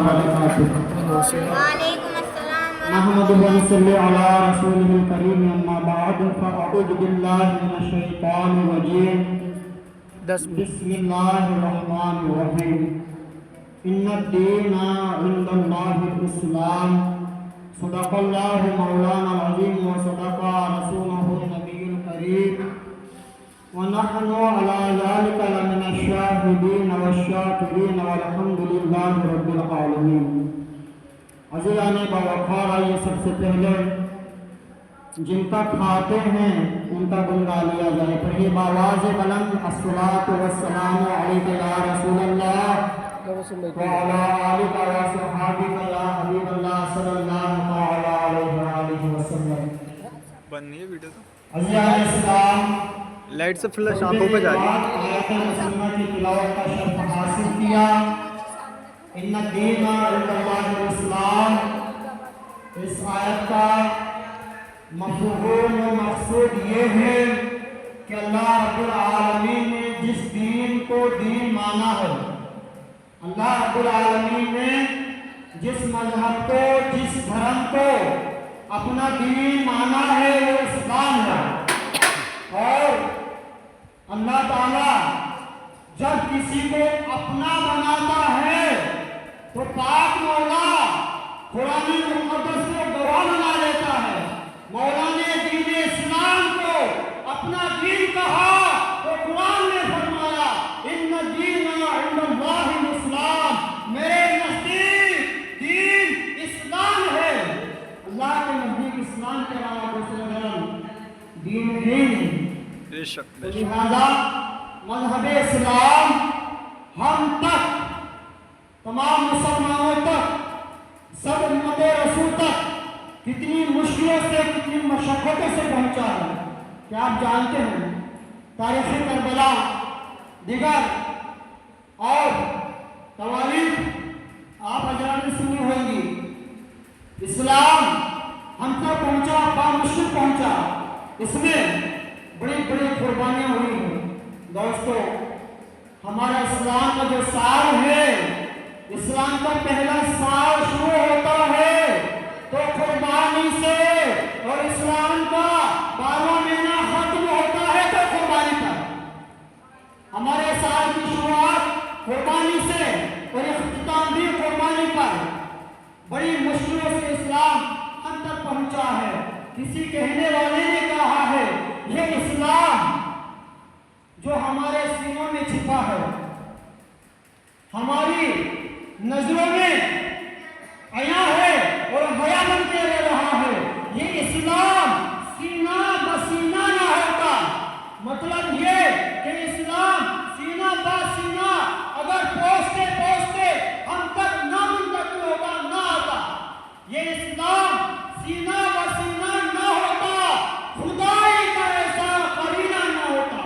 وبركاته. وعليكم السلام نحمده ونصلي على رسوله الكريم أما بعد فأعوذ بالله من الشيطان الرجيم. بسم الله الرحمن الرحيم. إن الدين عند الله الإسلام. صدق الله مولانا العظيم وصدق رسوله النبي الكريم ونحن على ذلك لمن الشاهدين والشاكرين والحمد لله رب العالمين. عزیزان باوقار، آئیے سب سے پہلے جن کا کھاتے ہیں ان کا گن گا لیا جائے. پڑھیے باواز بلند الصلاۃ والسلام علیک یا رسول اللہ وعلی آلک و صحابک یا حبیب اللہ صلی اللہ علیہ وآلہ وسلم. بند نہیں ہے ویڈیو تو عزیزان اسلام، لائٹ سے فلش آنکھوں پہ جا رہی ہے. آیت مسلمہ کی تلاوت کا شرف حاصل کیا. ان الدین عند اللہ الاسلام. اس آیت کا مفہوم و مقصود یہ ہے کہ اللہ رب العالمین نے جس دین کو دین مانا ہے، اللہ رب العالمین نے جس مذہب کو، جس دھرم کو اپنا دین مانا ہے وہ اسلام ہے. اور اللہ تعالیٰ جب کسی کو اپنا بناتا ہے تو پاک مولا قرآن مقدس کو گواہ بنا لیتا ہے. مولا نے دین اسلام کو اپنا دین کہا تو قرآن نے فرمایا ان الدین عند اللہ الاسلام. میرے نزدیک دین اسلام ہے. اللہ کے نزدیک اسلام کے علاوہ دوسرے دھرم دین نہیں. بے شک لہذا مذہب اسلام ہم تک، تمام مسلمانوں تک، سب امت رسول تک کتنی مشکلوں سے، کتنی مشقتوں سے پہنچا ہے. کیا آپ جانتے ہیں تاریخ کربلا، دیگر اور تواریخ آپ حضرات نے سنی ہوئیں گی. اسلام ہم تک پہنچا، بامشکل پہنچا. اس میں بڑی بڑی قربانیاں ہوئی ہیں. دوستو، ہمارا اسلام کا جو سال ہے، اسلام کا پہلا سال شروع ہوتا ہے تو قربانی سے، اور اسلام کا 12واں مہینہ ختم ہوتا ہے تو قربانی پر. ہمارے سال کی شروعات قربانی سے اور اختتام بھی قربانی پر. بڑی مشکلوں سے اسلام ہم تک پہنچا ہے. کسی کہنے والے نے کہا ہے یہ اسلام جو ہمارے سینوں میں چھپا ہے، ہماری نظروں میں عیاں ہے اور حیا بن کے رہ رہا ہے، یہ اسلام سینہ بسینہ نہ ہوتا. مطلب یہ کہ اسلام سینہ بسینہ اگر پوچھتے پوچھتے ہم تک نہ منتقل ہوتا، نہ آتا. یہ اسلام سینہ بسینہ نہ ہوتا، خدائی کا ایسا قرینہ نہ ہوتا.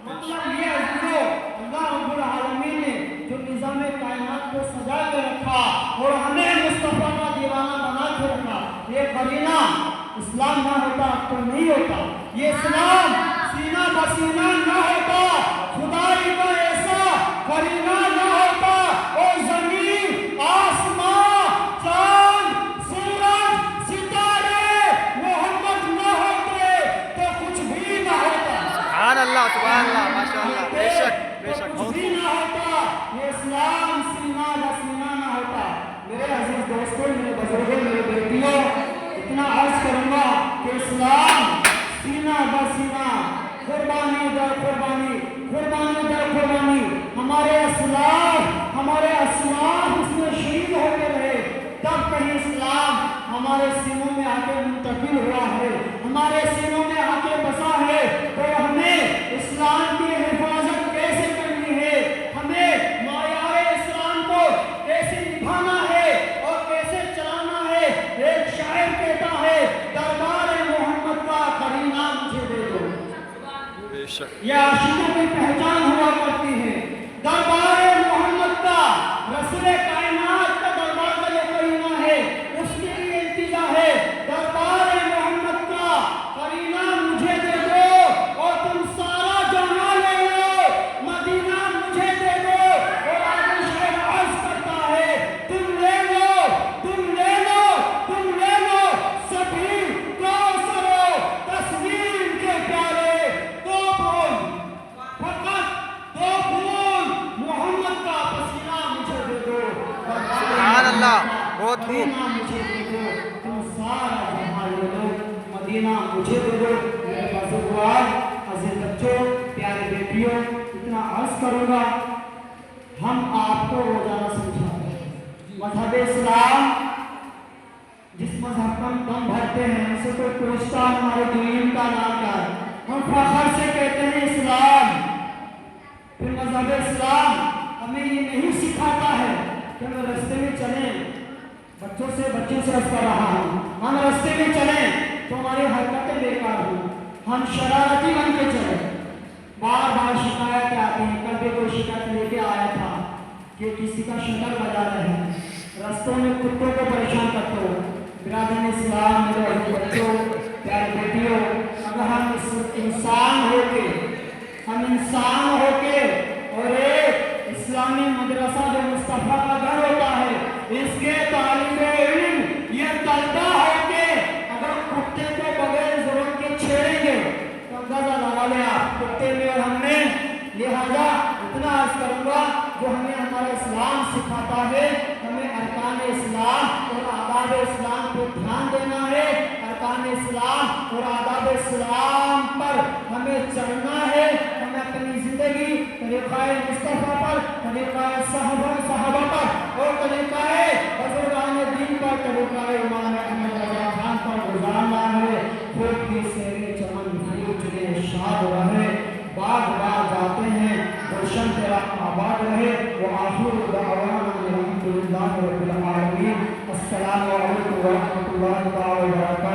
مطلب یہ عزیزو، اللہ رب العالمین نے جو نظام کائنات کو سجا کے رکھا اور ہمیں مصطفیٰ کا دیوانہ بنا کے رکھا، یہ قرینہ اسلام نہ ہوتا تو نہیں ہوتا. یہ اسلام سینہ بسینہ نہ ہوتا، خدائی کا ایسا قرینہ نہ ہوتا، اور زمین، آسمان، چاند، سورج، ستارے محمد نہ ہوتے تو کچھ بھی نہ ہوتا. سبحان اللہ، سبحان اللہ، ماشاء اللہ. بے شک بے شک. کچھ بھی نہ ہوتا. یہ اسلام سینہ بسینہ نہ ہوتا. میرے عزیز دوستوں، میرے بزرگوں، میرے بیٹیوں، اتنا عرض کروں گا کہ اسلام سینہ بسینہ، قربانی در قربانی، قربانی در قربانی. ہمارے اسلاف اس میں شہید ہوتے رہے، تب کہیں اسلام ہمارے سینوں میں آ کے منتقل ہوا ہے، ہمارے سینوں میں آ کے بسا ہے. تو ہمیں اسلام کی حفاظت کیسے کرنی ہے، ہمیں معیار اسلام کو کیسے نبھانا ہے اور کیسے چلانا ہے. ایک شاعر کہتا ہے دربار محمد کا قرینہ مجھے دے دو. بے شک. یہ عاشقوں کی پہچان ہوا کرتی ہے. دربار محمد کا، رسول کائنات کا دربار کا جو قرینہ ہے اس کے لیے التجا ہے. دربار محمد کا قرینہ مجھے دے دو اور تم سارا جہاں لے لو. مدینہ مجھے دے دو. اور آگے شاعر عرض کرتا ہے تم لے لو بہت خوب. مدینہ مجھے دے دو، تم سارا جہاں لے لو، مدینہ مجھے دے دو. میرے بزرگوار، عزیز بچوں، پیارے بیٹیوں، اتنا عرض کروں گا، ہم آپ کو روزانہ سمجھاتے ہیں مذہب اسلام. جس مذہب پر دم بھرتے ہیں ہم سے کوئی پوچھتا ہمارے دین کا نام کیا ہے، ہم فخر سے کہتے ہیں اسلام. پھر مذہب اسلام ہمیں یہ نہیں سکھاتا ہے کہ ہم راستے میں چلیں. بچوں سے عرض کر رہا ہوں، ہم راستے میں چلیں تو ہماری حرکتیں بیکار ہوں، ہم شرارتی بن کے چلیں. بار بار شکایتیں آتی ہیں. کل بھی کوئی شکایت لے کے آیا تھا کہ کسی کا شٹر بجا رہے ہیں، رستوں میں کتوں کو پریشان کرتے ہو. برادران اسلام، میرے عزیز بچوں، پیارے بیٹیوں، اگر ہم انسان ہو کے اور ایک اسلامی مدرسہ جو مصطفیٰ کا گھر ہوتا ہے، اس کے طالب علم یہ طلبہ ہو کے اگر کتے کو بغیر ضرورت کے چھیڑیں گے تو اندازہ لگا لیں آپ کتے میں اور ہم نے. لہذا اتنا عرض کروں گا، جو ہمیں ہمارا اسلام سکھاتا ہے، ہمیں ارکان اسلام اور آداب اسلام کو دھیان دینا ہے. ارکان اسلام اور آداب اسلام پر ہمیں چلنا ہے. ہمیں اپنی زندگی طریقہ مصطفیٰ پر، طریقہ صحابہ پر اور طریقہ بزرگان دین پر، طریقہ امام احمد رضا خان پر گزارنا ہے. خود کی سیر چمن پھول چلے شاد رہے، باغ باغ جاتے ہیں، گلشن تیرا آباد رہے. وآخر دعوانا الحمدللہ رب العالمین. السلام علیکم ورحمۃ اللہ وبرکاتہ.